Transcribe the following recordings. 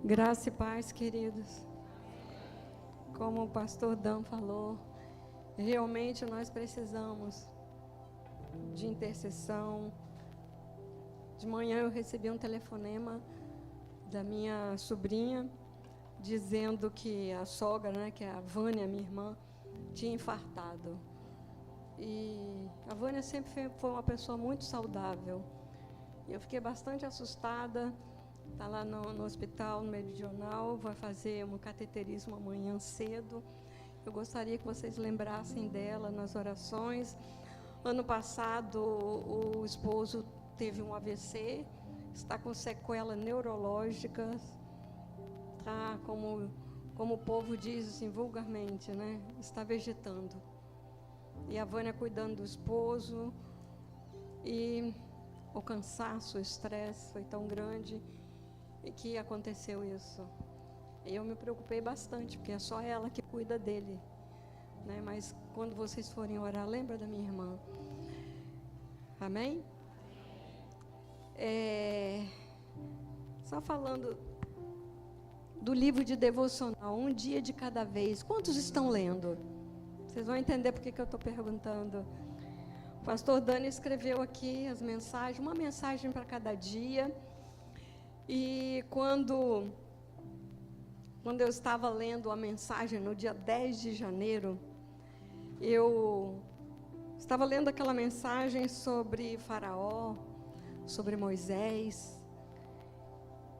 Graça e paz, queridos. Como o pastor Dan falou, realmente nós precisamos de intercessão. De manhã eu recebi um telefonema da minha sobrinha, dizendo que a sogra, que é a Vânia, minha irmã, tinha infartado. E a Vânia sempre foi uma pessoa muito saudável. E eu fiquei bastante assustada. Está lá no hospital, no Meridional, vai fazer um cateterismo amanhã cedo. Eu gostaria que vocês lembrassem dela nas orações. Ano passado, o esposo teve um AVC, está com sequelas neurológicas, está, como o povo diz assim, vulgarmente, está vegetando. E a Vânia cuidando do esposo, e o cansaço, o estresse foi tão grande, e que aconteceu isso. E eu me preocupei bastante, porque é só ela que cuida dele, mas quando vocês forem orar, lembra da minha irmã. Amém? Só falando do livro de devocional, Um Dia de Cada Vez. Quantos estão lendo? Vocês vão entender porque que eu estou perguntando. O pastor Dani escreveu aqui as mensagens, uma mensagem para cada dia. E quando eu estava lendo a mensagem no dia 10 de janeiro, eu estava lendo aquela mensagem sobre Faraó, sobre Moisés,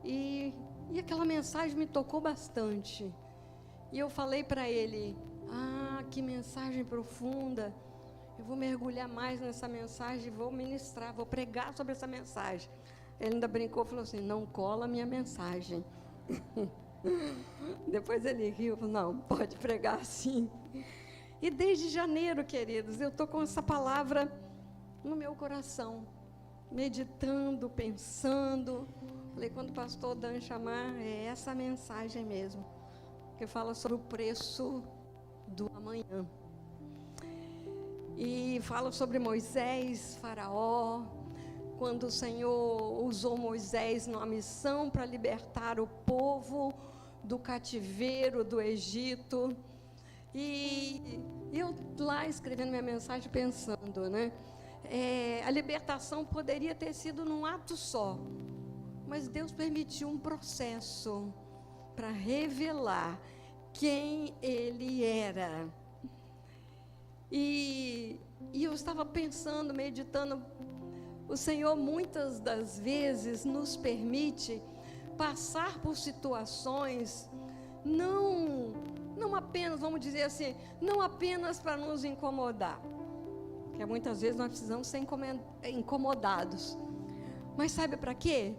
e aquela mensagem me tocou bastante. E eu falei para ele, que mensagem profunda, eu vou mergulhar mais nessa mensagem, vou ministrar, vou pregar sobre essa mensagem. Ele ainda brincou, falou assim, não cola a minha mensagem. Depois ele riu, falou, não, pode pregar sim. E desde janeiro, queridos, eu estou com essa palavra no meu coração, meditando, pensando. Falei, quando o pastor Dan chamar, é essa mensagem mesmo, que fala sobre o preço do amanhã. E fala sobre Moisés, Faraó, quando o Senhor usou Moisés numa missão para libertar o povo do cativeiro do Egito. E eu lá escrevendo minha mensagem pensando, a libertação poderia ter sido num ato só, mas Deus permitiu um processo para revelar quem Ele era. E eu estava pensando, meditando, o Senhor muitas das vezes nos permite passar por situações, não apenas, vamos dizer assim, não apenas para nos incomodar, porque muitas vezes nós precisamos ser incomodados, mas sabe para quê?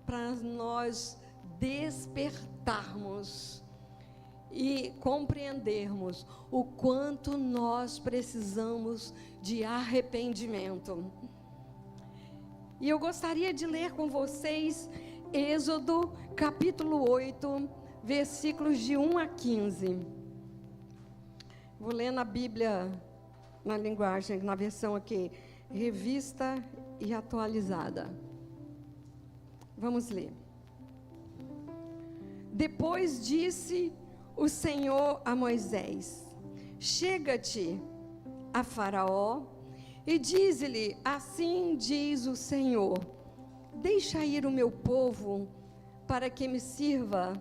Para nós despertarmos e compreendermos o quanto nós precisamos de arrependimento. E eu gostaria de ler com vocês Êxodo capítulo 8, versículos de 1 a 15. Vou ler na Bíblia, na linguagem, na versão aqui, revista e atualizada. Vamos ler. Depois disse o Senhor a Moisés: chega-te a Faraó e dize-lhe, assim diz o Senhor, deixa ir o meu povo para que me sirva.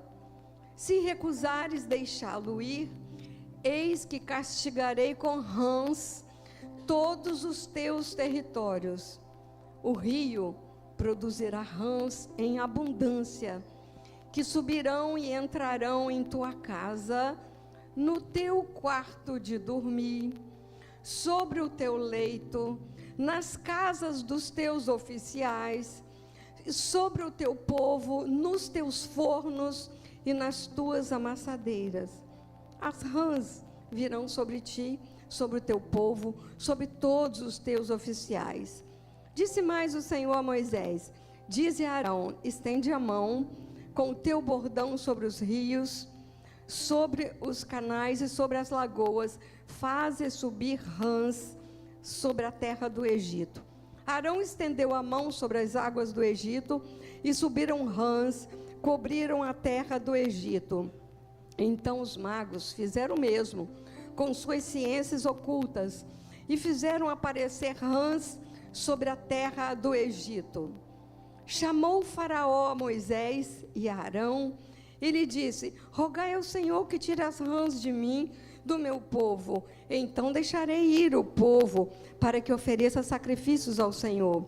Se recusares deixá-lo ir, eis que castigarei com rãs todos os teus territórios. O rio produzirá rãs em abundância, que subirão e entrarão em tua casa, no teu quarto de dormir, sobre o teu leito, nas casas dos teus oficiais, sobre o teu povo, nos teus fornos e nas tuas amassadeiras. As rãs virão sobre ti, sobre o teu povo, sobre todos os teus oficiais. Disse mais o Senhor a Moisés: dize a Arão, estende a mão com o teu bordão sobre os rios, sobre os canais e sobre as lagoas, faze subir rãs sobre a terra do Egito. Arão estendeu a mão sobre as águas do Egito, e subiram rãs cobriram a terra do Egito. Então os magos fizeram o mesmo, com suas ciências ocultas, e fizeram aparecer rãs sobre a terra do Egito. Chamou o faraó a Moisés e a Arão, e lhe disse: rogai ao Senhor que tire as rãs de mim, do meu povo. Então deixarei ir o povo, para que ofereça sacrifícios ao Senhor.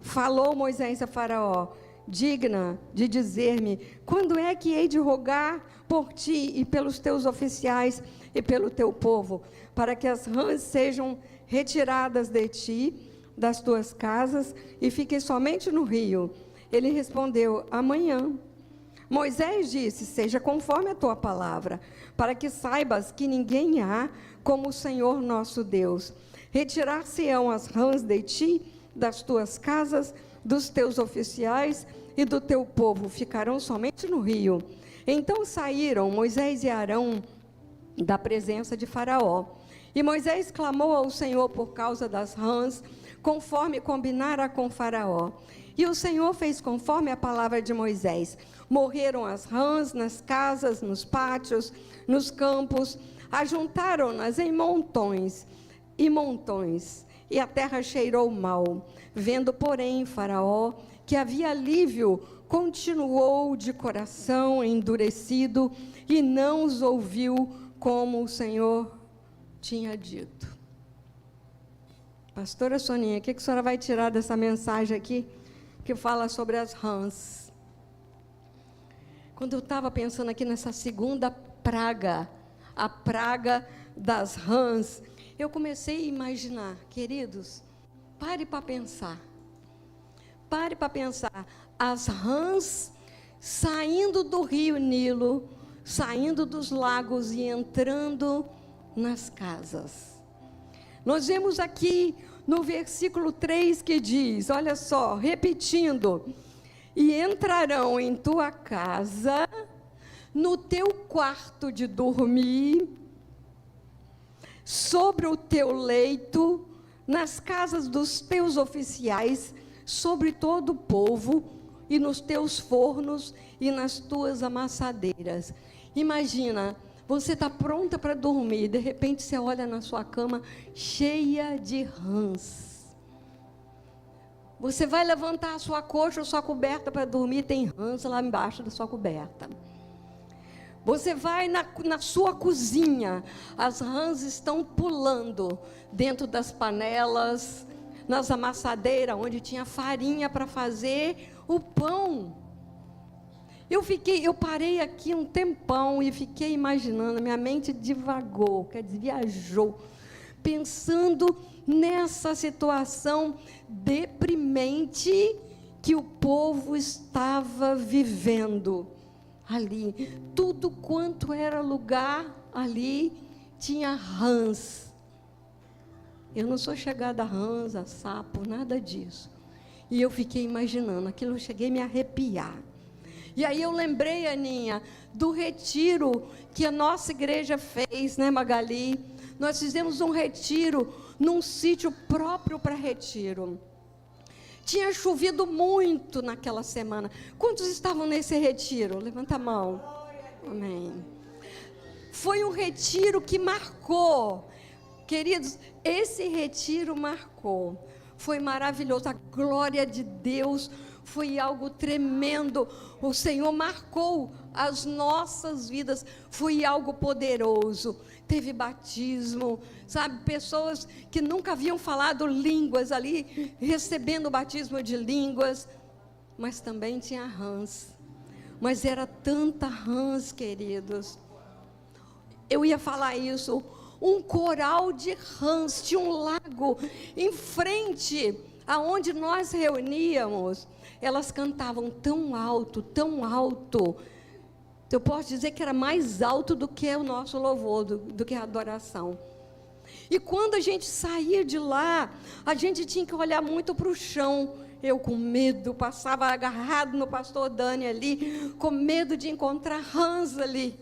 Falou Moisés a Faraó: digna de dizer-me, quando é que hei de rogar por ti e pelos teus oficiais e pelo teu povo, para que as rãs sejam retiradas de ti, das tuas casas, e fiquem somente no rio? Ele respondeu: amanhã. Moisés disse: seja conforme a tua palavra, para que saibas que ninguém há como o Senhor nosso Deus. Retirar-se-ão as rãs de ti, das tuas casas, dos teus oficiais e do teu povo, ficarão somente no rio. Então saíram Moisés e Arão da presença de Faraó. E Moisés clamou ao Senhor por causa das rãs, conforme combinara com Faraó. E o Senhor fez conforme a palavra de Moisés. Morreram as rãs nas casas, nos pátios, nos campos, ajuntaram-nas em montões e montões, e a terra cheirou mal. Vendo, porém, Faraó que havia alívio, continuou de coração endurecido e não os ouviu, como o Senhor tinha dito. Pastora Soninha, o que a senhora vai tirar dessa mensagem aqui, que fala sobre as rãs? Quando eu estava pensando aqui nessa segunda praga, a praga das rãs, eu comecei a imaginar, queridos, pare para pensar, as rãs saindo do rio Nilo, saindo dos lagos e entrando nas casas. Nós vemos aqui no versículo 3 que diz, olha só, repetindo: e entrarão em tua casa, no teu quarto de dormir, sobre o teu leito, nas casas dos teus oficiais, sobre todo o povo, e nos teus fornos e nas tuas amassadeiras. Imagina, você está pronta para dormir, de repente você olha na sua cama cheia de rãs. Você vai levantar a sua coxa ou sua coberta para dormir, tem rãs lá embaixo da sua coberta. Você vai na sua cozinha, as rãs estão pulando dentro das panelas, nas amassadeiras, onde tinha farinha para fazer o pão. Eu parei aqui um tempão e fiquei imaginando, minha mente divagou, quer dizer, viajou, pensando nessa situação deprimente que o povo estava vivendo ali. Tudo quanto era lugar ali tinha rãs. Eu não sou chegada a rãs, a sapo, nada disso. E eu fiquei imaginando aquilo, eu cheguei a me arrepiar. E aí eu lembrei, Aninha, do retiro que a nossa igreja fez, né, Magali? Nós fizemos um retiro num sítio próprio para retiro. Tinha chovido muito naquela semana. Quantos estavam nesse retiro? Levanta a mão. Amém. Foi um retiro que marcou. Queridos, esse retiro marcou. Foi maravilhoso. A glória de Deus foi algo tremendo. O Senhor marcou as nossas vidas. Foi algo poderoso. Teve batismo, sabe? Pessoas que nunca haviam falado línguas ali, recebendo o batismo de línguas. Mas também tinha rãs. Mas era tanta rãs, queridos. Eu ia falar isso. Um coral de rãs, tinha um lago em frente aonde nós reuníamos. Elas cantavam tão alto, eu posso dizer que era mais alto do que o nosso louvor, do que a adoração. E quando a gente saía de lá, a gente tinha que olhar muito para o chão. Eu com medo, passava agarrado no pastor Dani ali, com medo de encontrar rãs ali.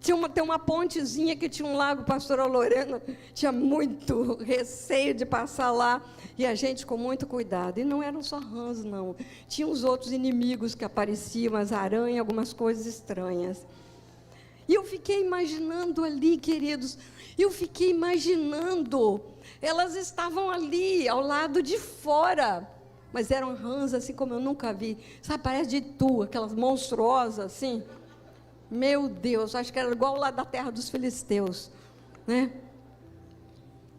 Tem uma pontezinha que tinha um lago, pastora Lorena tinha muito receio de passar lá, e a gente com muito cuidado. E não eram só rãs, não. Tinha os outros inimigos que apareciam, as aranhas, algumas coisas estranhas. E eu fiquei imaginando ali, queridos, elas estavam ali, ao lado de fora, mas eram rãs assim como eu nunca vi, sabe, parece de tu, aquelas monstruosas assim, meu Deus, acho que era igual lá da terra dos filisteus, né?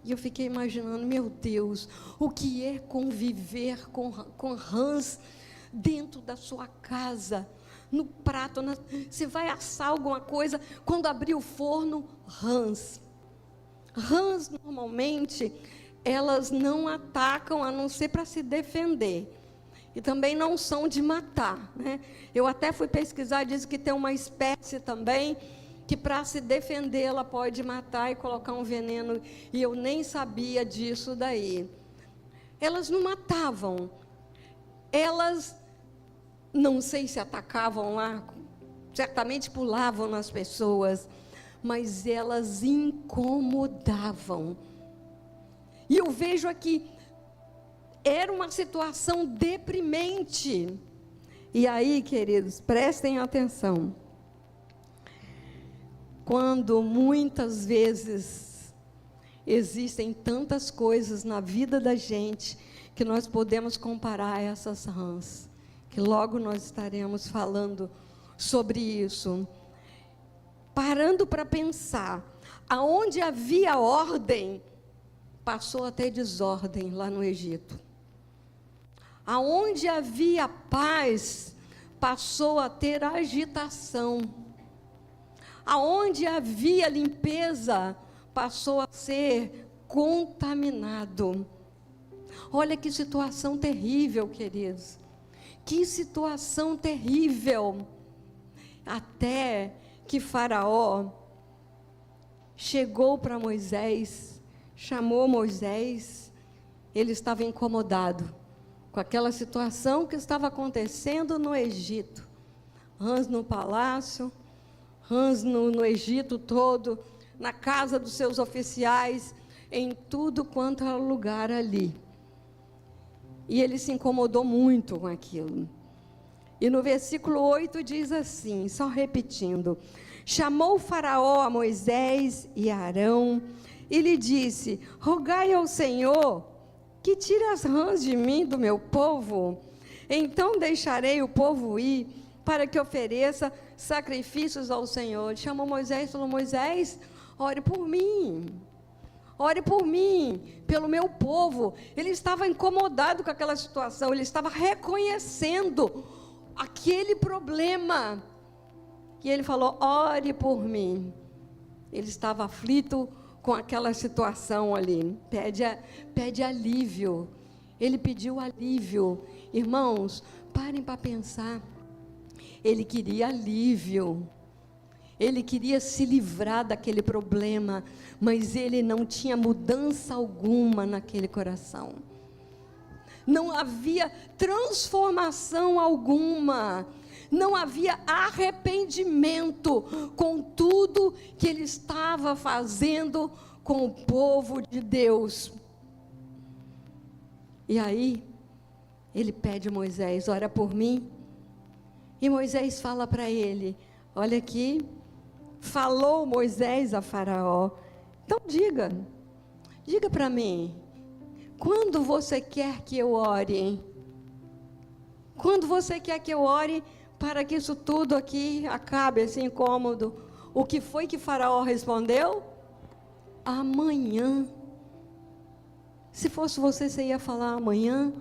E eu fiquei imaginando, meu Deus, o que é conviver com rãs dentro da sua casa, no prato, você vai assar alguma coisa, quando abrir o forno, rãs. Rãs, normalmente, elas não atacam, a não ser para se defender. E também não são de matar, né? Eu até fui pesquisar, diz que tem uma espécie também, que para se defender, ela pode matar e colocar um veneno, e eu nem sabia disso daí. Elas não matavam, elas, não sei se atacavam lá, certamente pulavam nas pessoas, mas elas incomodavam. E eu vejo aqui, era uma situação deprimente. E aí, queridos, prestem atenção. Quando muitas vezes existem tantas coisas na vida da gente que nós podemos comparar a essas rãs, que logo nós estaremos falando sobre isso. Parando para pensar, aonde havia ordem, passou a ter desordem lá no Egito. Aonde havia paz, passou a ter agitação. Aonde havia limpeza, passou a ser contaminado. Olha que situação terrível, queridos. Que situação terrível. Até que Faraó chegou para Moisés, chamou Moisés, ele estava incomodado com aquela situação que estava acontecendo no Egito. Rãs no palácio, rãs no Egito todo, na casa dos seus oficiais, em tudo quanto era lugar ali. E ele se incomodou muito com aquilo. E no versículo 8 diz assim, só repetindo: chamou o Faraó a Moisés e a Arão, e lhe disse: rogai ao Senhor que tire as rãs de mim, do meu povo. Então deixarei o povo ir, para que ofereça sacrifícios ao Senhor. Chamou Moisés e falou: Moisés, ore por mim. Ore por mim, pelo meu povo. Ele estava incomodado com aquela situação, ele estava reconhecendo aquele problema. E ele falou: ore por mim. Ele estava aflito com aquela situação ali. Pede alívio. Ele pediu alívio. Irmãos, parem para pensar. Ele queria alívio. Ele queria se livrar daquele problema, mas ele não tinha mudança alguma naquele coração. Não havia transformação alguma. Não havia arrependimento com tudo que ele estava fazendo com o povo de Deus. E aí, ele pede a Moisés: ora por mim. E Moisés fala para ele: olha aqui, falou Moisés a Faraó, então diga para mim, quando você quer que eu ore? Quando você quer que eu ore para que isso tudo aqui acabe, esse incômodo? O que foi que Faraó respondeu? Amanhã. Se fosse você, você ia falar amanhã?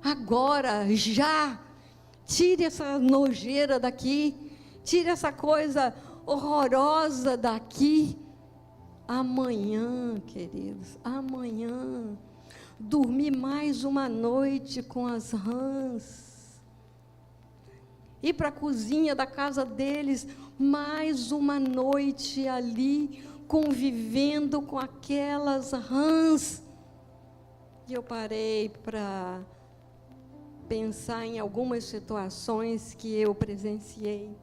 Agora, já. Tire essa nojeira daqui, tire essa coisa horrorosa daqui. Amanhã, queridos, amanhã, dormir mais uma noite com as rãs, ir para a cozinha da casa deles, mais uma noite ali, convivendo com aquelas rãs. E eu parei para pensar em algumas situações que eu presenciei.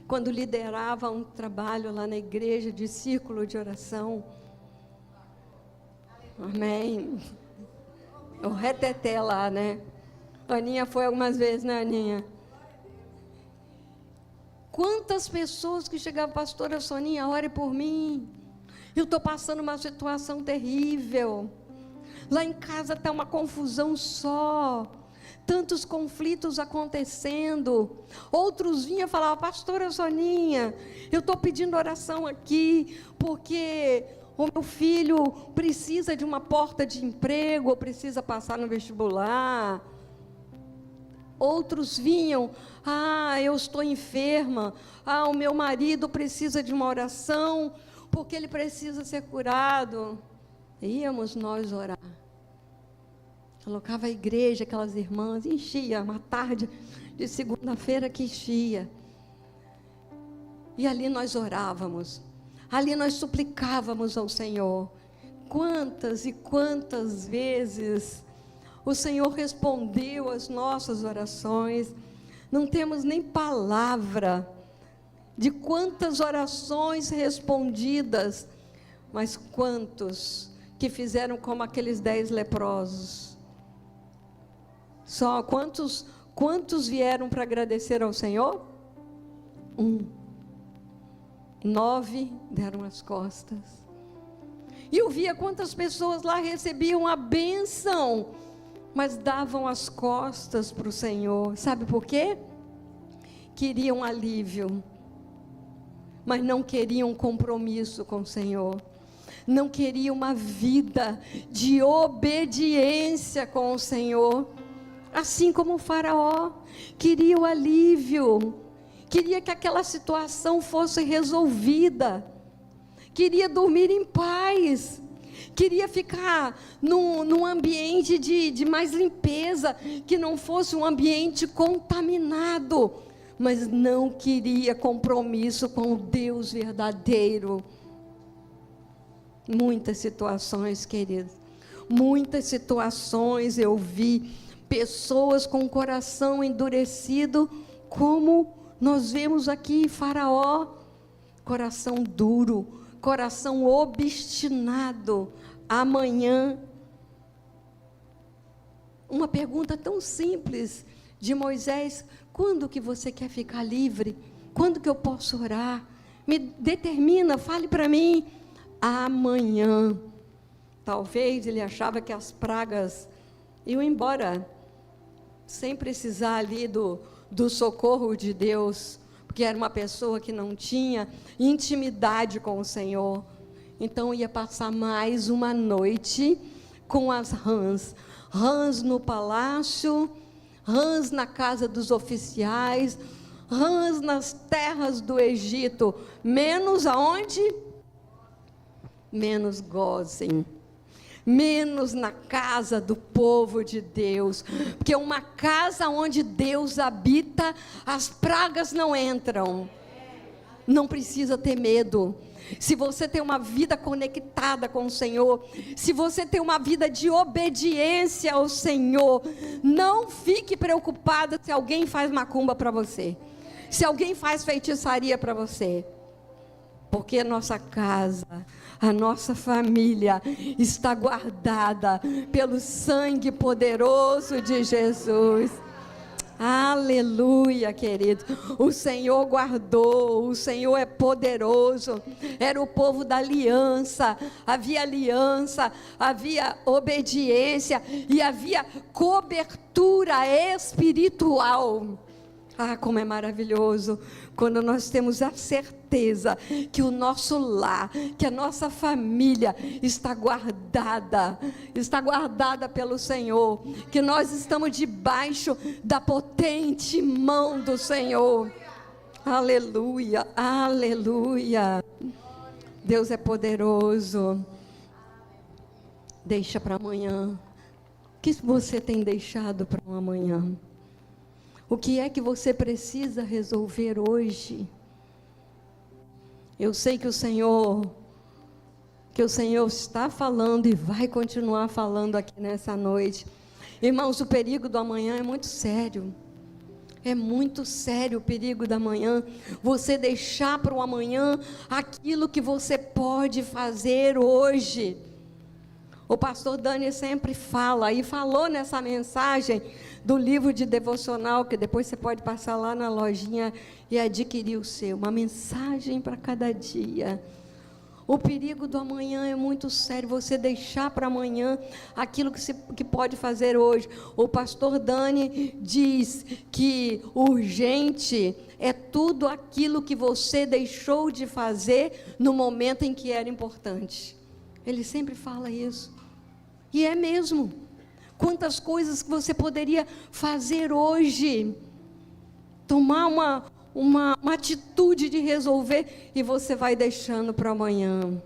quando liderava um trabalho lá na igreja de círculo de oração. Amém. O reteté lá, né? A Aninha foi algumas vezes, né, Aninha? Quantas pessoas que chegavam, pastora Soninha, ore por mim. Eu estou passando uma situação terrível. Lá em casa está uma confusão só. Tantos conflitos acontecendo. Outros vinham e falavam, pastora Soninha, eu estou pedindo oração aqui, porque o meu filho precisa de uma porta de emprego, ou precisa passar no vestibular. Outros vinham, eu estou enferma, o meu marido precisa de uma oração, porque ele precisa ser curado. Íamos nós orar. Colocava a igreja, aquelas irmãs, enchia, uma tarde de segunda-feira que enchia. E ali nós orávamos, ali nós suplicávamos ao Senhor. Quantas e quantas vezes o Senhor respondeu às nossas orações. Não temos nem palavra de quantas orações respondidas, mas quantos que fizeram como aqueles 10 leprosos. Só quantos vieram para agradecer ao Senhor? 9 deram as costas. E eu via quantas pessoas lá recebiam a bênção, mas davam as costas para o Senhor. Sabe por quê? Queriam alívio, mas não queriam compromisso com o Senhor. Não queriam uma vida de obediência com o Senhor. Assim como o faraó queria o alívio, queria que aquela situação fosse resolvida, queria dormir em paz, queria ficar num ambiente de mais limpeza, que não fosse um ambiente contaminado, mas não queria compromisso com o Deus verdadeiro. Muitas situações, queridos, muitas situações eu vi pessoas com o coração endurecido, como nós vemos aqui Faraó, coração duro, coração obstinado. Amanhã, uma pergunta tão simples de Moisés: quando que você quer ficar livre? Quando que eu posso orar? Me determina, fale para mim. Amanhã. Talvez ele achava que as pragas iam embora, sem precisar ali do socorro de Deus, porque era uma pessoa que não tinha intimidade com o Senhor. Então ia passar mais uma noite com as rãs. Rãs no palácio, rãs na casa dos oficiais, rãs nas terras do Egito, menos aonde? Menos Gósen, menos na casa do povo de Deus, porque uma casa onde Deus habita, as pragas não entram. Não precisa ter medo. Se você tem uma vida conectada com o Senhor, se você tem uma vida de obediência ao Senhor, não fique preocupada se alguém faz macumba para você, se alguém faz feitiçaria para você, porque a nossa casa, a nossa família está guardada pelo sangue poderoso de Jesus. Aleluia, querido. O Senhor guardou, o Senhor é poderoso. Era o povo da aliança, havia obediência e havia cobertura espiritual. Como é maravilhoso quando nós temos a certeza que o nosso lar, que a nossa família está guardada pelo Senhor, que nós estamos debaixo da potente mão do Senhor. Aleluia, aleluia. Deus é poderoso. Deixa para amanhã. O que você tem deixado para um amanhã? O que é que você precisa resolver hoje? Eu sei que o Senhor está falando e vai continuar falando aqui nessa noite. Irmãos, o perigo do amanhã é muito sério. É muito sério o perigo da manhã. Você deixar para o amanhã aquilo que você pode fazer hoje. O pastor Dani sempre fala, e falou nessa mensagem do livro de devocional, que depois você pode passar lá na lojinha e adquirir o seu. Uma mensagem para cada dia. O perigo do amanhã é muito sério, você deixar para amanhã aquilo que pode fazer hoje. O pastor Dani diz que urgente é tudo aquilo que você deixou de fazer no momento em que era importante. Ele sempre fala isso. E é mesmo. Quantas coisas que você poderia fazer hoje, tomar uma atitude de resolver, e você vai deixando para amanhã.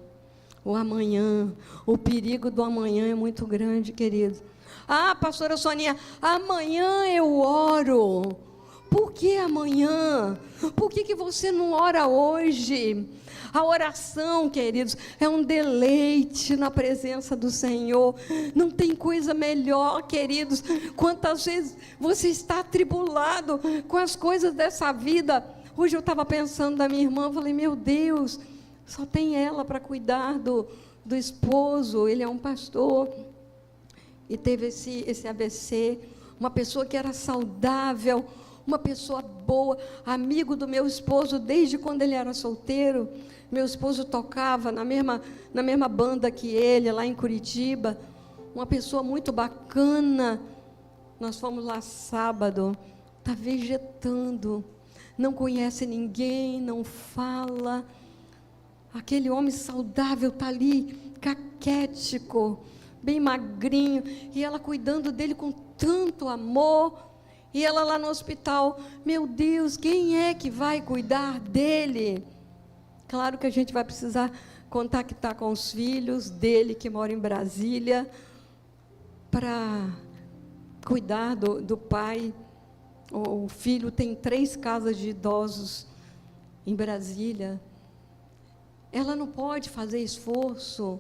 O amanhã, o perigo do amanhã é muito grande, queridos. Ah, pastora Soninha, amanhã eu oro. Por que amanhã? Por que você não ora hoje? A oração, queridos, é um deleite na presença do Senhor. Não tem coisa melhor, queridos. Quantas vezes você está atribulado com as coisas dessa vida? Hoje eu estava pensando da minha irmã, falei, meu Deus, só tem ela para cuidar do esposo. Ele é um pastor e teve esse AVC. Uma pessoa que era saudável, uma pessoa boa, amigo do meu esposo desde quando ele era solteiro. Meu esposo tocava na mesma banda que ele, lá em Curitiba. Uma pessoa muito bacana. Nós fomos lá sábado, está vegetando, não conhece ninguém, não fala. Aquele homem saudável está ali, caquético, bem magrinho, e ela cuidando dele com tanto amor. E ela lá no hospital, meu Deus, quem é que vai cuidar dele? Claro que a gente vai precisar contactar com os filhos dele, que moram em Brasília, para cuidar do pai. O filho tem 3 casas de idosos em Brasília. Ela não pode fazer esforço.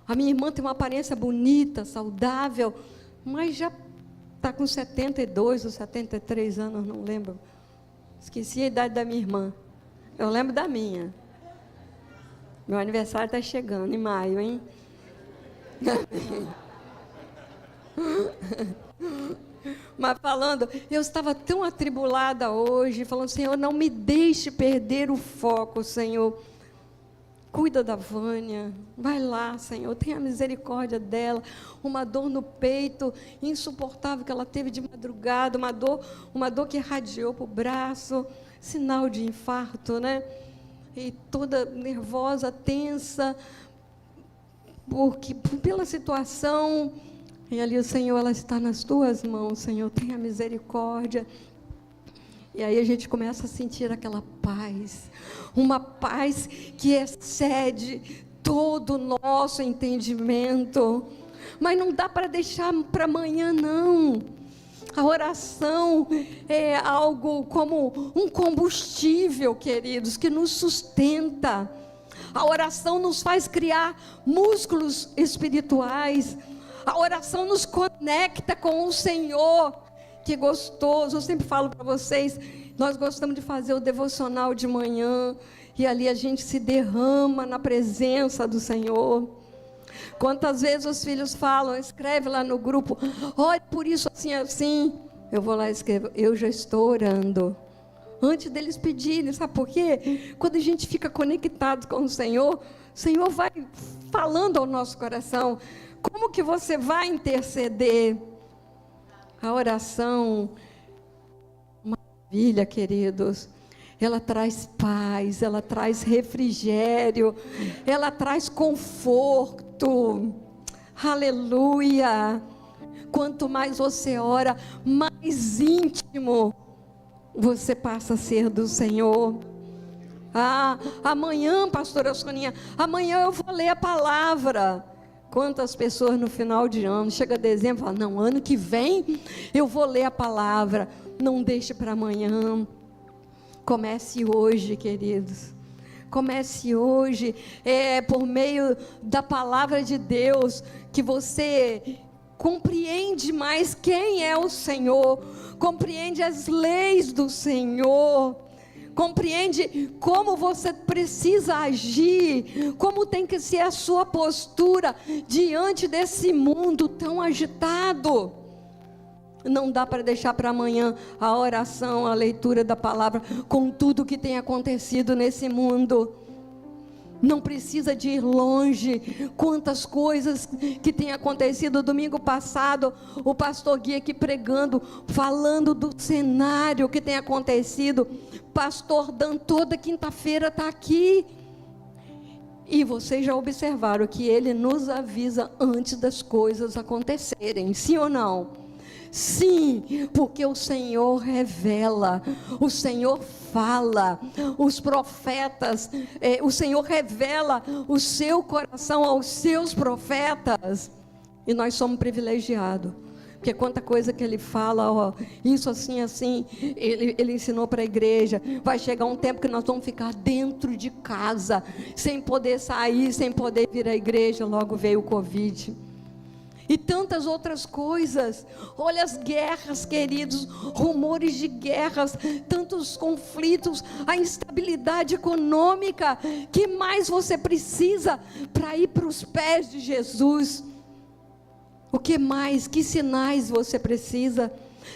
A minha irmã tem uma aparência bonita, saudável, mas já está com 72 ou 73 anos, não lembro. Esqueci a idade da minha irmã. Eu lembro da minha. Meu aniversário está chegando, em maio, hein? Mas falando, eu estava tão atribulada hoje, falando, Senhor, não me deixe perder o foco, Senhor. Cuida da Vânia, vai lá, Senhor, tenha misericórdia dela. Uma dor no peito insuportável que ela teve de madrugada, uma dor que irradiou para o braço, sinal de infarto, né? E toda nervosa, tensa, pela situação. E ali o Senhor, ela está nas tuas mãos, Senhor, tenha misericórdia. E aí a gente começa a sentir aquela paz, uma paz que excede todo o nosso entendimento. Mas não dá para deixar para amanhã, não. A oração é algo como um combustível, queridos, que nos sustenta. A oração nos faz criar músculos espirituais. A oração nos conecta com o Senhor. Que gostoso. Eu sempre falo para vocês, nós gostamos de fazer o devocional de manhã, e ali a gente se derrama na presença do Senhor. Quantas vezes os filhos falam, escreve lá no grupo, ore por isso assim, assim. Eu vou lá e escrevo, eu já estou orando. Antes deles pedirem, sabe por quê? Quando a gente fica conectado com o Senhor vai falando ao nosso coração. Como que você vai interceder? A oração, maravilha, queridos. Ela traz paz, ela traz refrigério, ela traz conforto. Aleluia! Quanto mais você ora, mais íntimo você passa a ser do Senhor. Ah, amanhã, pastora Soninha, amanhã eu vou ler a palavra. Quantas pessoas no final de ano, chega dezembro, falam, não, ano que vem eu vou ler a palavra. Não deixe para amanhã. Comece hoje, queridos. Comece hoje. É por meio da palavra de Deus que você compreende mais quem é o Senhor. compreende as leis do Senhor, compreende como você precisa agir, como tem que ser a sua postura diante desse mundo tão agitado. Não dá para deixar para amanhã a oração, a leitura da palavra, com tudo que tem acontecido nesse mundo. Não precisa de ir longe. Quantas coisas que tem acontecido. Domingo passado, o pastor Gui aqui pregando, falando do cenário que tem acontecido. Pastor Dan, toda quinta-feira está aqui. E vocês já observaram que ele nos avisa antes das coisas acontecerem, sim ou não? Sim, porque o Senhor revela, o Senhor fala, os profetas, o Senhor revela o seu coração aos seus profetas, e nós somos privilegiados, porque quanta coisa que ele fala, ó, isso assim, assim, ele ensinou para a igreja. Vai chegar um tempo que nós vamos ficar dentro de casa, sem poder sair, sem poder vir à igreja. Logo veio o Covid. E tantas outras coisas. Olha as guerras, queridos, rumores de guerras, tantos conflitos, a instabilidade econômica. Que mais você precisa para ir para os pés de Jesus? O que mais? Que sinais você precisa?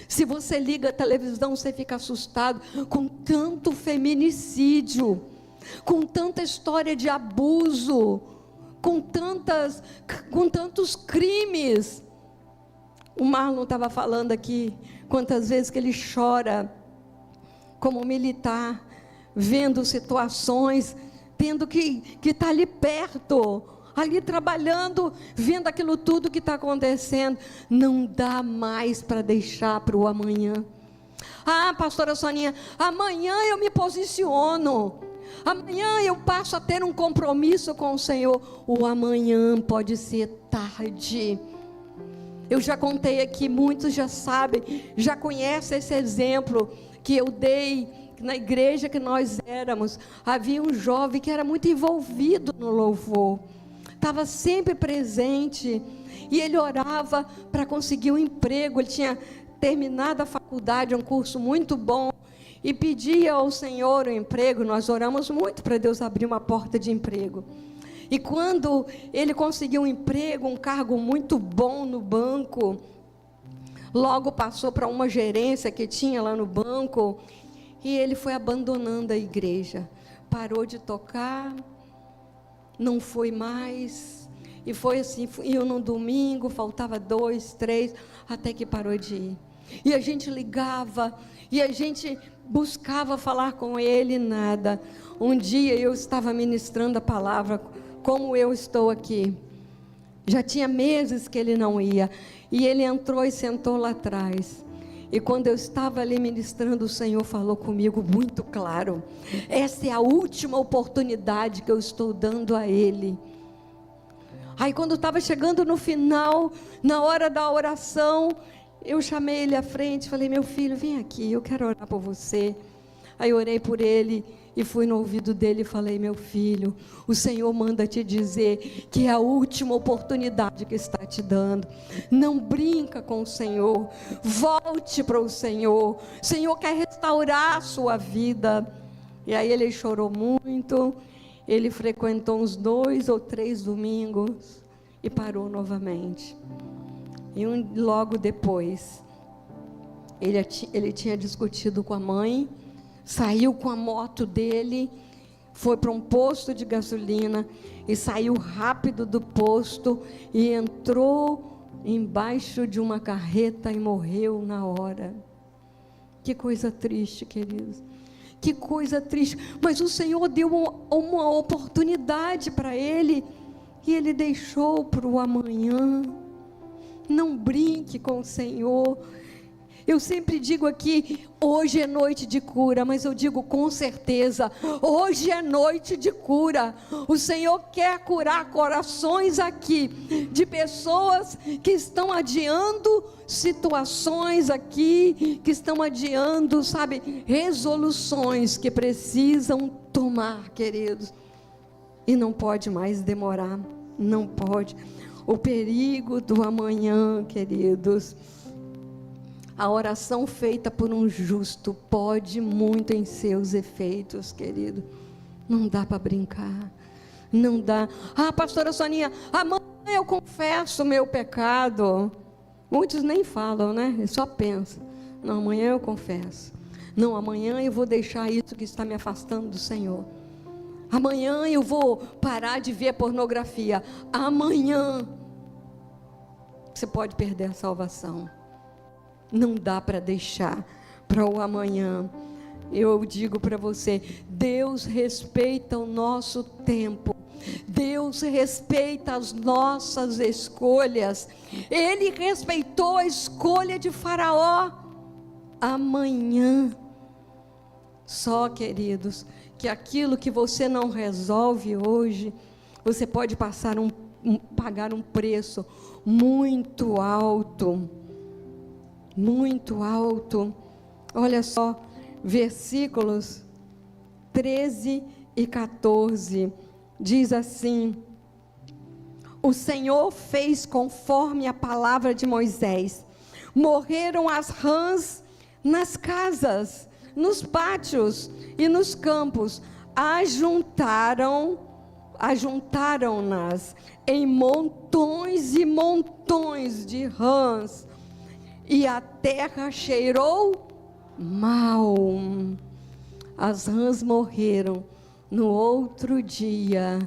Se você liga a televisão, você fica assustado com tanto feminicídio, com tanta história de abuso, com tantos crimes. O Marlon estava falando aqui, quantas vezes que ele chora, como militar, vendo situações, tendo que estar ali perto, ali trabalhando, vendo aquilo tudo que está acontecendo. Não dá mais para deixar para o amanhã. Ah, pastora Soninha, amanhã eu me posiciono, amanhã eu passo a ter um compromisso com o Senhor. O amanhã pode ser tarde. Eu já contei aqui, muitos já sabem, já conhecem esse exemplo que eu dei na igreja que nós éramos. Havia um jovem que era muito envolvido no louvor, estava sempre presente, e ele orava para conseguir um emprego. Ele tinha terminado a faculdade, um curso muito bom, e pedia ao Senhor o emprego. Nós oramos muito para Deus abrir uma porta de emprego. E quando ele conseguiu um emprego, um cargo muito bom no banco, logo passou para uma gerência que tinha lá no banco, e ele foi abandonando a igreja, parou de tocar, não foi mais, e foi assim, ia no domingo, faltava 2, 3, até que parou de ir. E a gente ligava, e a gente buscava falar com ele, nada. Um dia eu estava ministrando a palavra, como eu estou aqui, já tinha meses que ele não ia, e ele entrou e sentou lá atrás. E quando eu estava ali ministrando, o Senhor falou comigo muito claro: essa é a última oportunidade que eu estou dando a ele. Aí quando estava chegando no final, na hora da oração, eu chamei ele à frente, falei: meu filho, vem aqui, eu quero orar por você. Aí orei por ele e fui no ouvido dele e falei: meu filho, o Senhor manda te dizer que é a última oportunidade que está te dando. Não brinca com o Senhor, volte para o Senhor. O Senhor quer restaurar a sua vida. E aí ele chorou muito, ele frequentou uns 2 ou 3 domingos e parou novamente. E logo depois, ele tinha discutido com a mãe, saiu com a moto dele, foi para um posto de gasolina e saiu rápido do posto e entrou embaixo de uma carreta e morreu na hora. Que coisa triste, queridos. Que coisa triste. Mas o Senhor deu uma oportunidade para ele e ele deixou para o amanhã. Não brinque com o Senhor. Eu sempre digo aqui, hoje é noite de cura, mas eu digo com certeza, hoje é noite de cura. O Senhor quer curar corações aqui, de pessoas que estão adiando situações aqui, que estão adiando, sabe, resoluções que precisam tomar, queridos. E não pode mais demorar, não pode. O perigo do amanhã, queridos. A oração feita por um justo pode muito em seus efeitos, querido. Não dá para brincar. Não dá. Ah, pastora Soninha, amanhã eu confesso o meu pecado. Muitos nem falam, né? Só pensam. Não, amanhã eu confesso. Não, amanhã eu vou deixar isso que está me afastando do Senhor. Amanhã eu vou parar de ver pornografia. Amanhã. Você pode perder a salvação. Não dá para deixar para o amanhã. Eu digo para você, Deus respeita o nosso tempo. Deus respeita as nossas escolhas. Ele respeitou a escolha de Faraó. Amanhã. Só, queridos, que aquilo que você não resolve hoje, você pode pagar um preço muito alto. Muito alto. Olha só, versículos 13 e 14, diz assim: o Senhor fez conforme a palavra de Moisés. Morreram as rãs nas casas, nos pátios e nos campos. Ajuntaram-nas em montões e montões de rãs. E a terra cheirou mal. As rãs morreram no outro dia.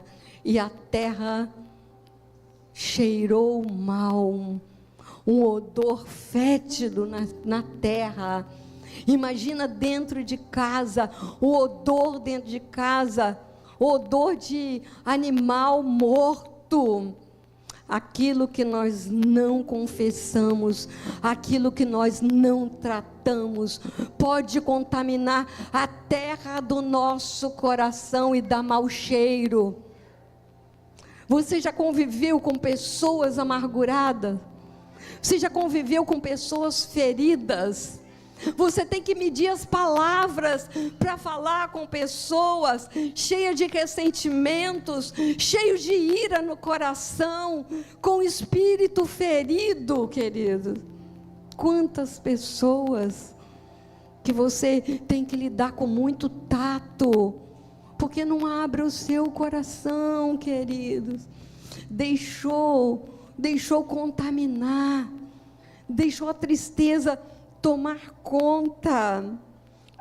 E a terra cheirou mal. Um odor fétido na terra. Imagina dentro de casa, o odor dentro de casa, o odor de animal morto. Aquilo que nós não confessamos, aquilo que nós não tratamos, pode contaminar a terra do nosso coração e dar mau cheiro. Você já conviveu com pessoas amarguradas? Você já conviveu com pessoas feridas? Você tem que medir as palavras para falar com pessoas cheias de ressentimentos, cheios de ira no coração, com o espírito ferido, querido. Quantas pessoas que você tem que lidar com muito tato, porque não abre o seu coração, queridos. Deixou contaminar, deixou a tristeza tomar conta.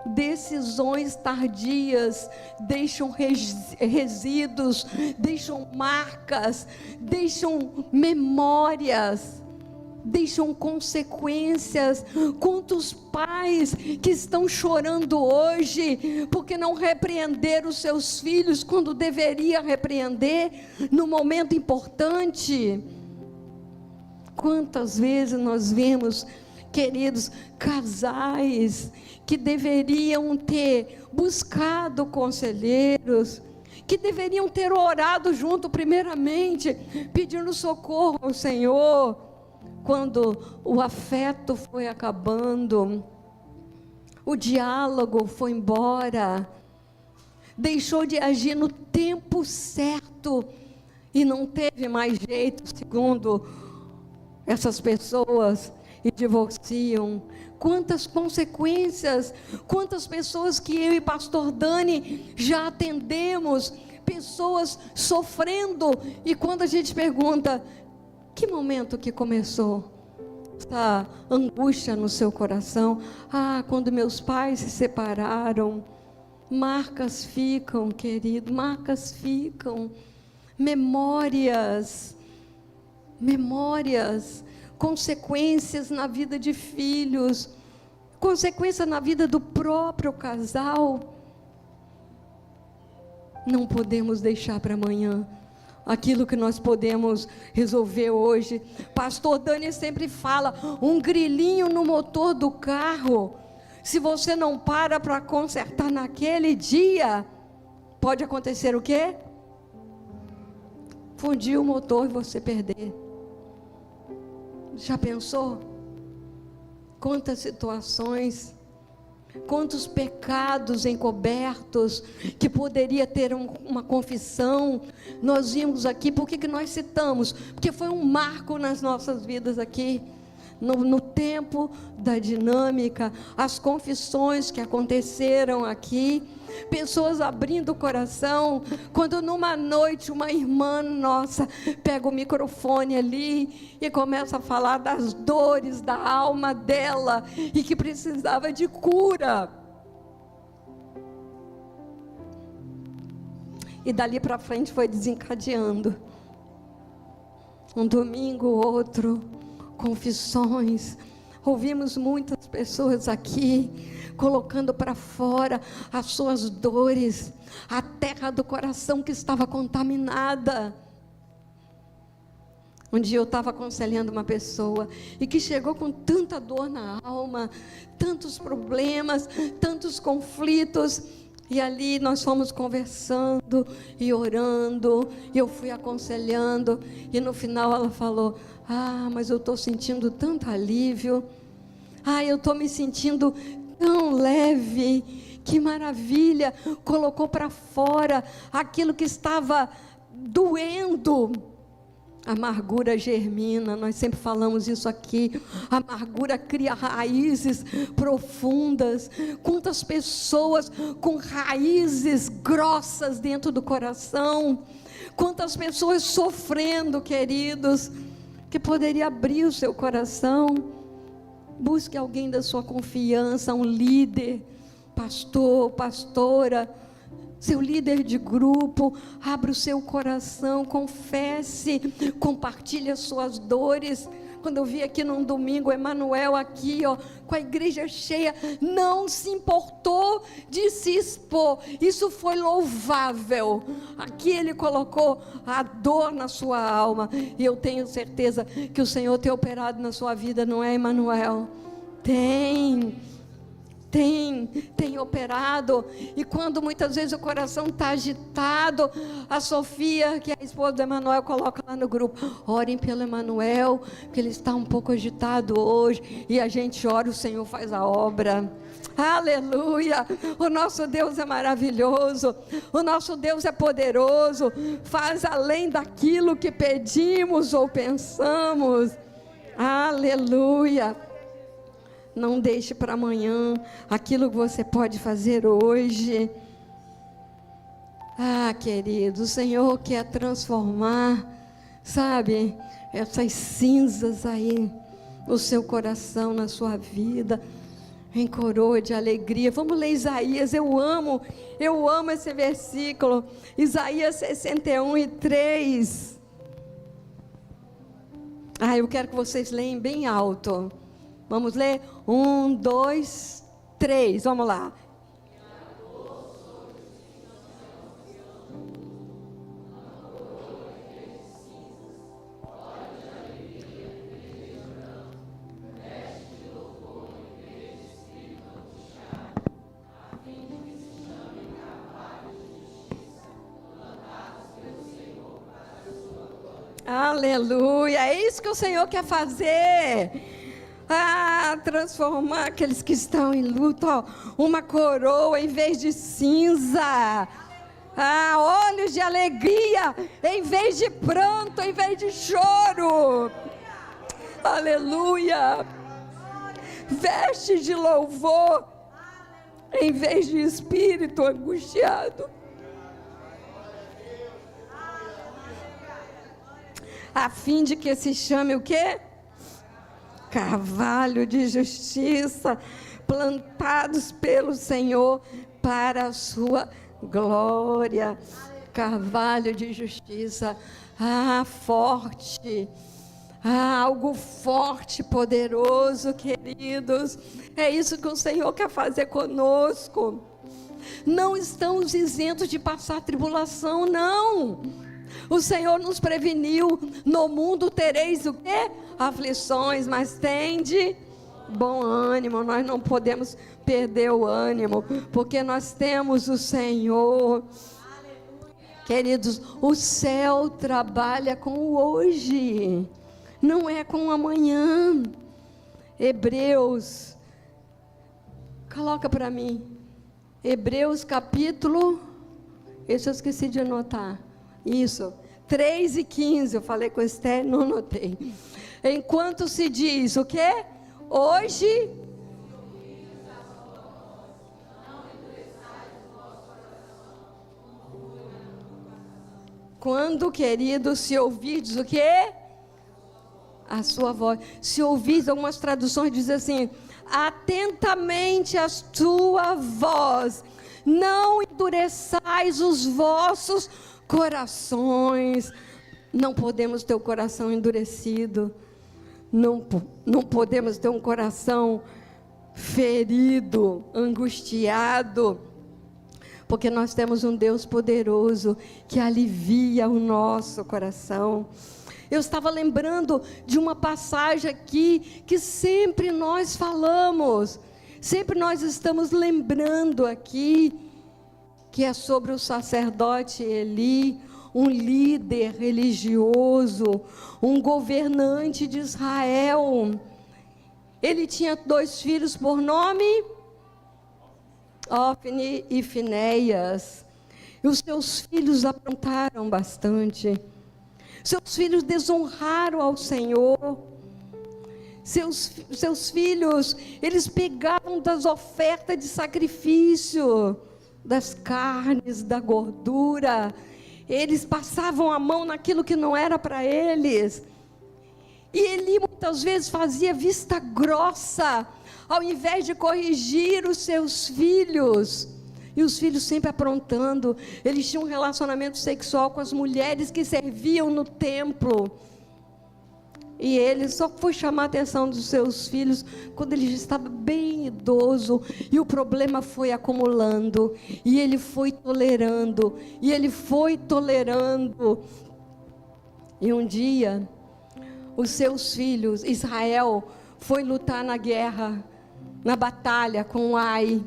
Decisões tardias deixam resíduos, deixam marcas, deixam memórias, deixam consequências. Quantos pais que estão chorando hoje porque não repreenderam os seus filhos quando deveria repreender no momento importante? Quantas vezes nós vemos, queridos, casais que deveriam ter buscado conselheiros, que deveriam ter orado junto primeiramente, pedindo socorro ao Senhor, quando o afeto foi acabando, o diálogo foi embora, deixou de agir no tempo certo, e não teve mais jeito, segundo essas pessoas, e divorciam. Quantas consequências, quantas pessoas que eu e pastor Dani já atendemos, pessoas sofrendo, e quando a gente pergunta, que momento que começou essa angústia no seu coração? Ah, quando meus pais se separaram. Marcas ficam, querido, marcas ficam, memórias, consequências na vida de filhos, consequência na vida do próprio casal. Não podemos deixar para amanhã aquilo que nós podemos resolver hoje. Pastor Dani sempre fala, um grilinho no motor do carro, se você não para consertar naquele dia, pode acontecer o quê? Fundir o motor e você perder. Já pensou? Quantas situações, quantos pecados encobertos, que poderia ter uma confissão. Nós vimos aqui, por que nós citamos? Porque foi um marco nas nossas vidas aqui, no tempo tempo da dinâmica, as confissões que aconteceram aqui, pessoas abrindo o coração, quando numa noite uma irmã nossa pega o microfone ali e começa a falar das dores da alma dela e que precisava de cura. E dali para frente foi desencadeando. Um domingo, outro, confissões. Ouvimos muitas pessoas aqui colocando para fora as suas dores, a terra do coração que estava contaminada. Um dia eu estava aconselhando uma pessoa e que chegou com tanta dor na alma, tantos problemas, tantos conflitos. E ali nós fomos conversando e orando, e eu fui aconselhando, e no final ela falou: ah, mas eu estou sentindo tanto alívio, eu estou me sentindo tão leve, que maravilha, colocou para fora aquilo que estava doendo. A amargura germina, nós sempre falamos isso aqui, a amargura cria raízes profundas. Quantas pessoas com raízes grossas dentro do coração, quantas pessoas sofrendo, queridos, que poderia abrir o seu coração. Busque alguém da sua confiança, um líder, pastor, pastora, seu líder de grupo. Abra o seu coração, confesse, compartilhe as suas dores. Quando eu vi aqui num domingo, Emanuel aqui, com a igreja cheia, não se importou de se expor. Isso foi louvável. Aqui ele colocou a dor na sua alma, e eu tenho certeza que o Senhor tem operado na sua vida, não é, Emanuel? Tem operado. E quando muitas vezes o coração está agitado, a Sofia, que é a esposa do Emanuel, coloca lá no grupo: orem pelo Emanuel, porque ele está um pouco agitado hoje. E a gente ora, o Senhor faz a obra. Aleluia! O nosso Deus é maravilhoso, o nosso Deus é poderoso, faz além daquilo que pedimos ou pensamos. Aleluia! Não deixe para amanhã aquilo que você pode fazer hoje. Querido, o Senhor quer transformar, sabe, essas cinzas aí no seu coração, na sua vida, em coroa de alegria. Vamos ler Isaías. Eu amo esse versículo, Isaías 61:3. Eu quero que vocês leem bem alto. Vamos ler? 1, 2, 3. Vamos lá. Aleluia. É isso que o Senhor quer fazer. Transformar aqueles que estão em luto, uma coroa em vez de cinza, olhos de alegria em vez de pranto, em vez de choro. Aleluia. Vestes de louvor em vez de espírito angustiado. A fim de que se chame o quê? Carvalho de justiça, plantados pelo Senhor para a sua glória. Carvalho de justiça, forte, algo forte, poderoso, queridos. É isso que o Senhor quer fazer conosco. Não estamos isentos de passar tribulação, não. O Senhor nos preveniu: no mundo tereis o quê? Aflições, mas tende bom ânimo. Nós não podemos perder o ânimo, porque nós temos o Senhor. Queridos, o céu trabalha com o hoje, não é com o amanhã. Hebreus, coloca para mim, Hebreus capítulo, esse eu esqueci de anotar, isso, 3:15, eu falei com a Esther, não anotei. Enquanto se diz o quê? Hoje, quando, querido, se ouvirdes o quê? A sua voz. Se ouvirdes, algumas traduções dizem assim: atentamente a sua voz, não endureçais os vossos corações. Não podemos ter o coração endurecido, não podemos ter um coração ferido, angustiado, porque nós temos um Deus poderoso que alivia o nosso coração. Eu estava lembrando de uma passagem aqui que sempre nós falamos, sempre nós estamos lembrando aqui, que é sobre o sacerdote Eli, um líder religioso, um governante de Israel. Ele tinha 2 filhos por nome, Ofni e Finéias. E os seus filhos aprontaram bastante. Seus filhos desonraram ao Senhor. Seus filhos, eles pegavam das ofertas de sacrifício, das carnes, da gordura. Eles passavam a mão naquilo que não era para eles. E Eli muitas vezes fazia vista grossa, ao invés de corrigir os seus filhos. E os filhos sempre aprontando. Eles tinham um relacionamento sexual com as mulheres que serviam no templo. E ele só foi chamar a atenção dos seus filhos quando ele já estava bem idoso. E o problema foi acumulando. E ele foi tolerando. E ele foi tolerando. E um dia, os seus filhos, Israel, foi lutar na guerra, na batalha com Ai.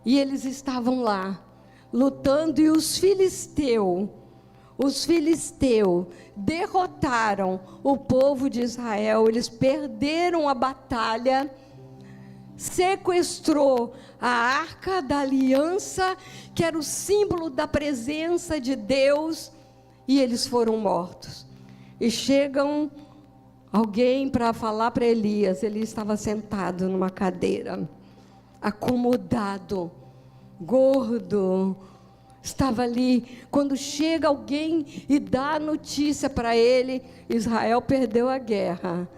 E eles estavam lá, lutando. E os filisteus derrotaram o povo de Israel. Eles perderam a batalha, sequestrou a arca da aliança, que era o símbolo da presença de Deus, e eles foram mortos. E chegam alguém para falar para Elias. Ele estava sentado numa cadeira, acomodado, gordo, estava ali. Quando chega alguém e dá a notícia para ele: Israel perdeu a guerra,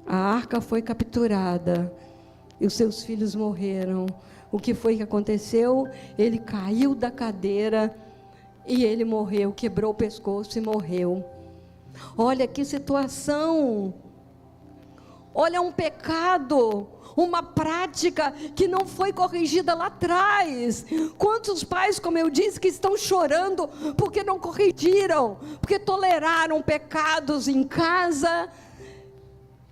a arca foi capturada e os seus filhos morreram. O que foi que aconteceu? Ele caiu da cadeira e ele morreu, quebrou o pescoço e morreu. Olha que situação. Olha, um pecado, uma prática que não foi corrigida lá atrás. Quantos pais, como eu disse, que estão chorando porque não corrigiram, porque toleraram pecados em casa,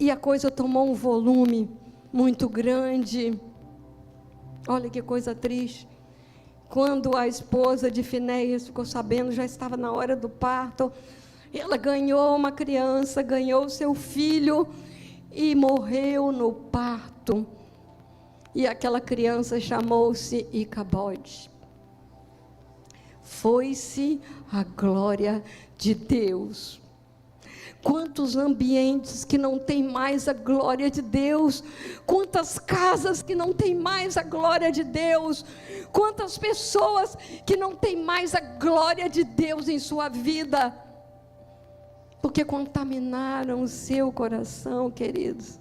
e a coisa tomou um volume muito grande. Olha que coisa triste. Quando a esposa de Finéias ficou sabendo, já estava na hora do parto, ela ganhou uma criança, ganhou seu filho, e morreu no parto. E aquela criança chamou-se Icabode. Foi-se a glória de Deus. Quantos ambientes que não tem mais a glória de Deus, quantas casas que não tem mais a glória de Deus, quantas pessoas que não tem mais a glória de Deus em sua vida, porque contaminaram o seu coração, queridos.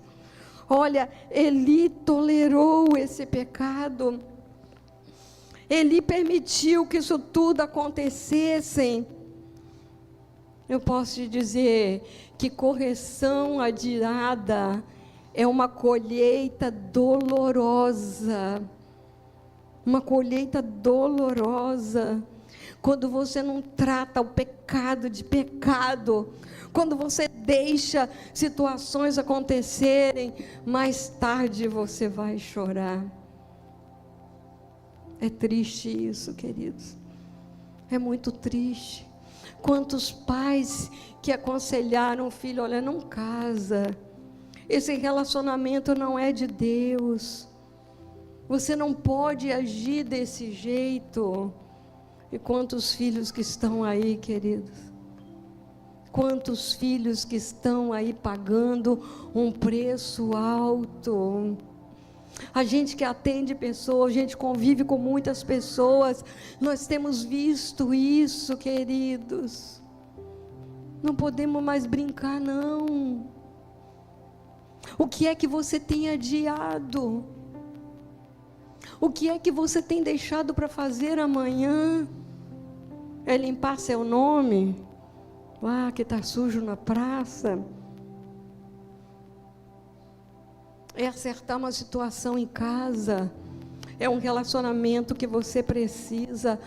Olha, Eli tolerou esse pecado. Eli permitiu que isso tudo acontecesse. Eu posso te dizer que correção adiada é uma colheita dolorosa. Uma colheita dolorosa. Quando você não trata o pecado de pecado, quando você deixa situações acontecerem, mais tarde você vai chorar. É triste isso, queridos. É muito triste. Quantos pais que aconselharam o filho: olha, não casa, esse relacionamento não é de Deus, você não pode agir desse jeito. E quantos filhos que estão aí, queridos, Quantos filhos que estão aí pagando um preço alto. A gente que atende pessoas, a gente convive com muitas pessoas, nós temos visto isso, queridos. Não podemos mais brincar, não. O que é que você tem adiado? O que é que você tem deixado para fazer amanhã? É limpar seu nome? Que está sujo na praça? É acertar uma situação em casa? É um relacionamento que você precisa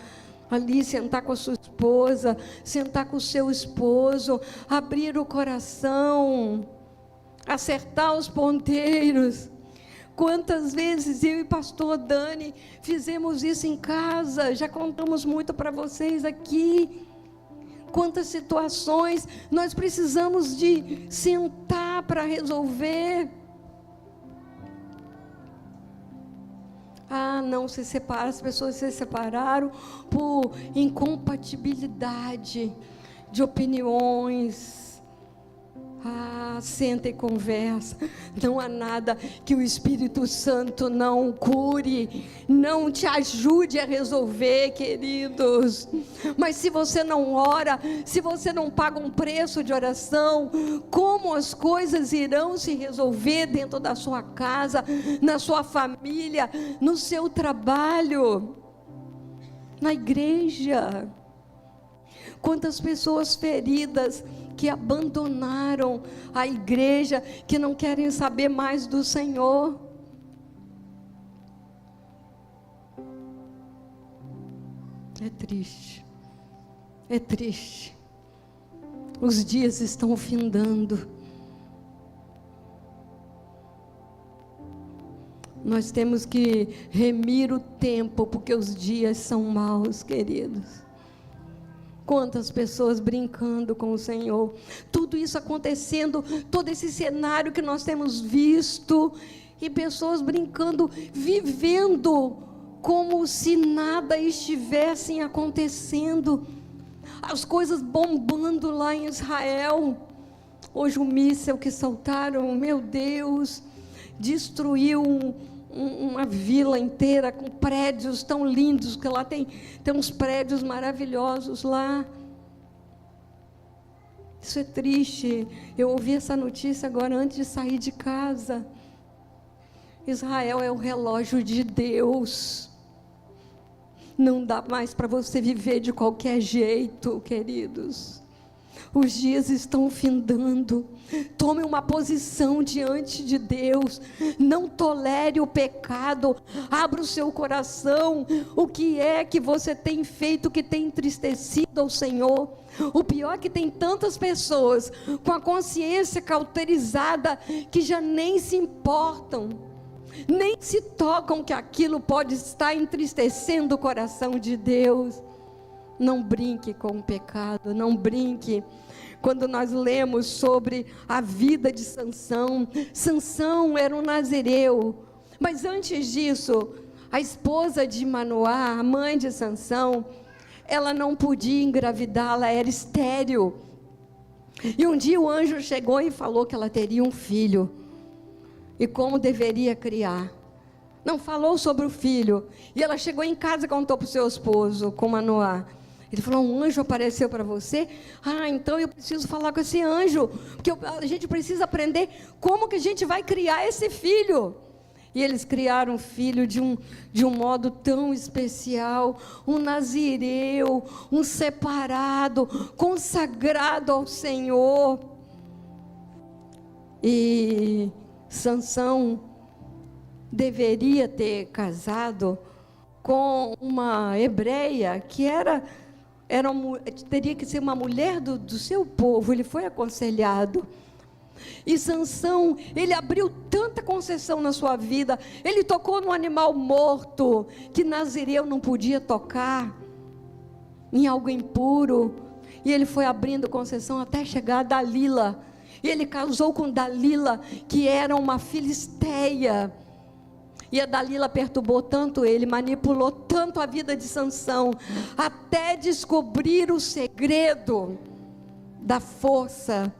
ali sentar com a sua esposa, sentar com o seu esposo, abrir o coração, acertar os ponteiros. Quantas vezes eu e pastor Dani fizemos isso em casa, já contamos muito para vocês aqui. Quantas situações nós precisamos de sentar para resolver. Não se separa, as pessoas se separaram por incompatibilidade de opiniões. Senta e conversa. Não há nada que o Espírito Santo não cure, não te ajude a resolver, queridos. Mas se você não ora, se você não paga um preço de oração, como as coisas irão se resolver dentro da sua casa, na sua família, no seu trabalho, na igreja? Quantas pessoas feridas que abandonaram a igreja, que não querem saber mais do Senhor. É triste, é triste. Os dias estão findando. Nós temos que remir o tempo, porque os dias são maus, queridos. Quantas pessoas brincando com o Senhor, tudo isso acontecendo, todo esse cenário que nós temos visto, e pessoas brincando, vivendo como se nada estivesse acontecendo, as coisas bombando lá em Israel. Hoje o míssil que soltaram, meu Deus, destruiu uma vila inteira com prédios tão lindos, que lá tem uns prédios maravilhosos lá. Isso é triste. Eu ouvi essa notícia agora antes de sair de casa. Israel é o relógio de Deus. Não dá mais para você viver de qualquer jeito, queridos. Os dias estão findando. Tome uma posição diante de Deus. Não tolere o pecado. Abra o seu coração. O que é que você tem feito que tem entristecido ao Senhor? O pior é que tem tantas pessoas com a consciência cauterizada que já nem se importam, nem se tocam que aquilo pode estar entristecendo o coração de Deus. Não brinque com o pecado, não brinque. Quando nós lemos sobre a vida de Sansão, Sansão era um nazireu, mas antes disso, a esposa de Manoá, a mãe de Sansão, ela não podia engravidar, ela era estéril. E um dia o anjo chegou e falou que ela teria um filho, e como deveria criar. Não falou sobre o filho, e ela chegou em casa e contou para o seu esposo, com Manoá. Ele falou: um anjo apareceu para você? Então eu preciso falar com esse anjo, porque a gente precisa aprender como que a gente vai criar esse filho. E eles criaram um filho de um modo tão especial, um nazireu, um separado, consagrado ao Senhor. E Sansão deveria ter casado com uma hebreia que teria que ser uma mulher do seu povo. Ele foi aconselhado. E Sansão, ele abriu tanta concessão na sua vida, ele tocou no animal morto, que nazireu não podia tocar, em algo impuro, e ele foi abrindo concessão até chegar a Dalila, e ele casou com Dalila, que era uma filisteia, e a Dalila perturbou tanto ele, manipulou tanto a vida de Sansão, até descobrir o segredo da força.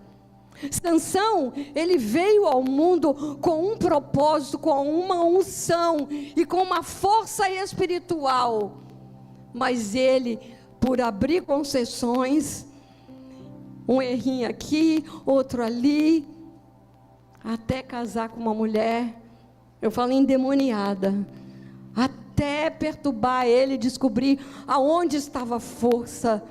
Sansão, ele veio ao mundo com um propósito, com uma unção e com uma força espiritual. Mas ele, por abrir concessões, um errinho aqui, outro ali, até casar com uma mulher, eu falo endemoniada, até perturbar ele, descobrir aonde estava a força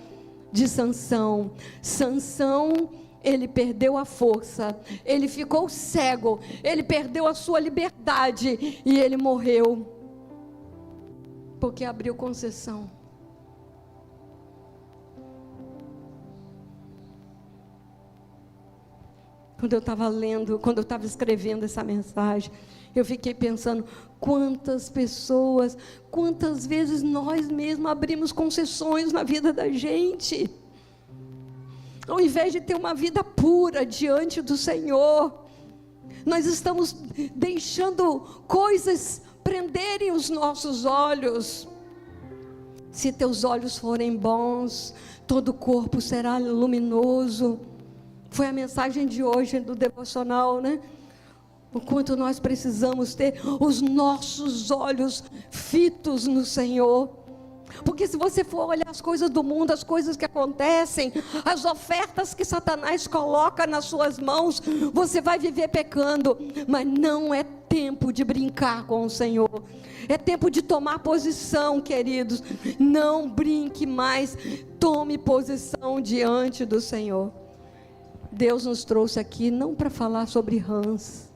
de Sansão. Sansão, ele perdeu a força, ele ficou cego, ele perdeu a sua liberdade e ele morreu, porque abriu concessão. Quando eu estava lendo, quando eu estava escrevendo essa mensagem, eu fiquei pensando, quantas pessoas, quantas vezes nós mesmos abrimos concessões na vida da gente, ao invés de ter uma vida pura diante do Senhor, nós estamos deixando coisas prenderem os nossos olhos. Se teus olhos forem bons, todo o corpo será luminoso. Foi a mensagem de hoje do devocional, né? O quanto nós precisamos ter os nossos olhos fitos no Senhor. Porque se você for olhar as coisas do mundo, as coisas que acontecem, as ofertas que Satanás coloca nas suas mãos, você vai viver pecando. Mas não é tempo de brincar com o Senhor. É tempo de tomar posição, queridos. Não brinque mais, tome posição diante do Senhor. Deus nos trouxe aqui não para falar sobre rãs,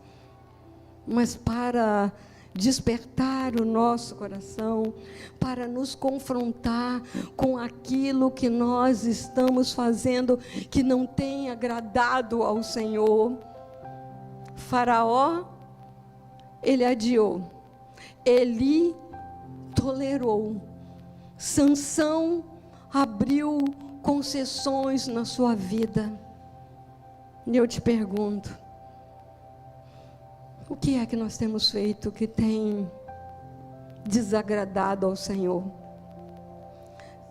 mas para despertar o nosso coração, para nos confrontar com aquilo que nós estamos fazendo que não tem agradado ao Senhor. Faraó, ele adiou, ele tolerou. Sansão abriu concessões na sua vida. E eu te pergunto, o que é que nós temos feito que tem desagradado ao Senhor?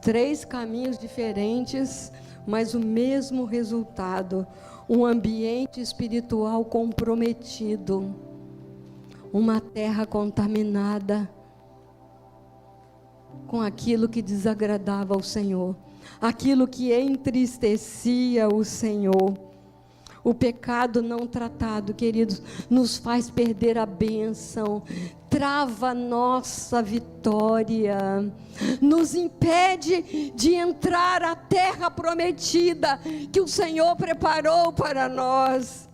3 caminhos diferentes, mas o mesmo resultado: um ambiente espiritual comprometido, uma terra contaminada com aquilo que desagradava ao Senhor, aquilo que entristecia o Senhor. O pecado não tratado, queridos, nos faz perder a bênção, trava a nossa vitória, nos impede de entrar à terra prometida que o Senhor preparou para nós.